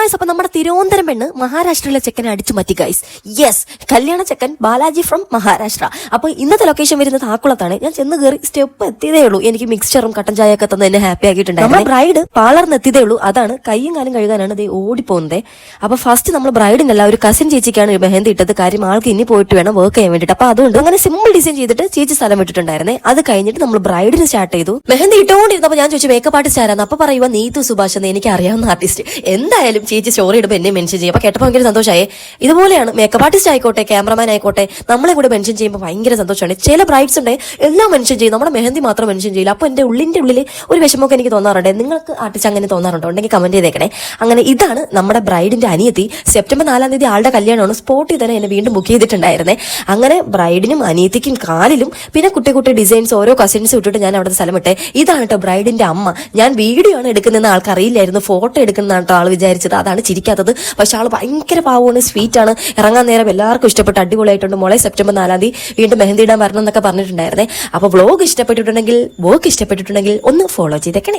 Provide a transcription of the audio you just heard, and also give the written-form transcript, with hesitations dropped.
Guys, അപ്പൊ നമ്മുടെ തിരുവനന്തപുരം പെണ്ണ് മഹാരാഷ്ട്രയിലെ ചെക്കനെ അടിച്ചു മാറ്റി ഗൈസ്. യെസ്, കല്യാണ ചെക്കൻ ബാലാജി ഫ്രം മഹാരാഷ്ട്ര. അപ്പൊ ഇന്നത്തെ ലൊക്കേഷൻ വരുന്നത് ആക്കുളത്താണ്. ഞാൻ ചെന്ന് കയറി സ്റ്റെപ്പ് എത്തിയതേ ഉള്ളൂ. എനിക്ക് മിക്സ്ചറും കട്ടൻ ചായ ഒക്കെ തന്നെ എന്നെ ഹാപ്പി ആക്കിയിട്ടുണ്ടായിരുന്നു. നമ്മുടെ ബ്രൈഡ് പാളർന്ന് എത്തിയതേ ഉള്ളൂ. അതാണ് കയ്യും കാലും കഴുകാനാണ് ഇത് ഓടിപ്പോകുന്നത്. അപ്പൊ ഫസ്റ്റ് നമ്മൾ ബ്രൈഡിനല്ല, ഒരു കസിൻ ചേച്ചിക്കാണ് മെഹന്തി ഇട്ടത്. കാര്യം ആൾക്ക് ഇനി പോയിട്ട് വേണം വർക്ക് ചെയ്യാൻ വേണ്ടിട്ട്. അപ്പൊ അതുകൊണ്ട് അങ്ങനെ സിമ്പിൾ ഡിസൈൻ ചെയ്തിട്ട് ചേച്ചി സ്ഥലം വിട്ടിട്ടുണ്ടായിരുന്നേ. അത് കഴിഞ്ഞിട്ട് നമ്മൾ ബ്രൈഡിന് സ്റ്റാർട്ട് ചെയ്തു. മെഹന്തി ഇട്ടുകൊണ്ടിരുന്നപ്പോൾ ഞാൻ ചോദിച്ചു മേക്കപ്പ് ആർട്ടിസ്റ്റ് ആരാന്ന്. അപ്പൊ പറയുക നീതു സുഭാഷ് എന്ന്, എനിക്ക് അറിയാവുന്ന ആർട്ടിസ്റ്റ്. എന്തായാലും ചേച്ചി സ്റ്റോറി ഇടുമ്പോൾ എന്നെ മെൻഷൻ ചെയ്യും. അപ്പൊ കേട്ടപ്പോൾ ഭയങ്കര സന്തോഷമായി. ഇതുപോലെയാണ് മേക്കപ്പ് ആർട്ടിസ്റ്റ് ആയിക്കോട്ടെ, ക്യാമറമാൻ ആയിക്കോട്ടെ, നമ്മളെ കൂടെ മെൻഷൻ ചെയ്യുമ്പോൾ ഭയങ്കര സന്തോഷമാണ്. ചില ബ്രൈഡ്സ് ഉണ്ട് എല്ലാം മെൻഷൻ ചെയ്യും, നമ്മുടെ മെഹന്തി മാത്രം മെൻഷൻ ചെയ്യില്ല. അപ്പൊ എന്റെ ഉള്ളിന്റെ ഉള്ളിൽ ഒരു വിഷമമൊക്കെ എനിക്ക് തോന്നാറുണ്ട്. നിങ്ങൾക്ക് ആർട്ടിസ്റ്റ് അങ്ങനെ തോന്നാറുണ്ടോ? ഉണ്ടെങ്കിൽ കമന്റ് ചെയ്തേക്കണേ. അങ്ങനെ ഇതാണ് നമ്മുടെ ബ്രൈഡിന്റെ അനിയത്തി. സെപ്റ്റംബർ 4 തീയതി ആളുടെ കല്യാണമാണ്. സ്പോട്ടിൽ തന്നെ എന്നെ വീണ്ടും ബുക്ക് ചെയ്തിട്ടുണ്ടായിരുന്നേ. അങ്ങനെ ബ്രൈഡിനും അനിയത്തിക്കും കാലിലും പിന്നെ കുട്ടി കുട്ടി ഡിസൈൻസ് ഓരോ കസിൻസ് വിട്ടിട്ട് ഞാൻ അവിടെ സ്ഥലം വിട്ടെ. ഇതാണ് കേട്ടോ ബ്രൈഡിന്റെ അമ്മ. ഞാൻ വീഡിയോ ആണ് എടുക്കുന്നതെന്ന് ആൾക്ക് അറിയില്ലായിരുന്നു, ഫോട്ടോ എടുക്കുന്നതാണ് കേട്ടോ ആൾ വിചാരിച്ചത്. അതാണ് ചിരിക്കാത്തത്. പക്ഷെ ആൾ ഭയങ്കര പാവമാണ്, സ്വീറ്റ് ആണ്. ഇറങ്ങാൻ നേരം എല്ലാവർക്കും ഇഷ്ടപ്പെട്ട് അടിപൊളിയായിട്ടുണ്ട്. മോളെ സെപ്റ്റംബർ 4 തീയതി വീണ്ടും മെഹന്തി ഇടാൻ വരണം എന്നൊക്കെ പറഞ്ഞിട്ടുണ്ടായിരുന്നേ. അപ്പൊ വ്ലോഗ് ഇഷ്ടപ്പെട്ടിട്ടുണ്ടെങ്കിൽ, വർക്ക് ഇഷ്ടപ്പെട്ടിട്ടുണ്ടെങ്കിൽ ഒന്ന് ഫോളോ ചെയ്തേക്കണേ.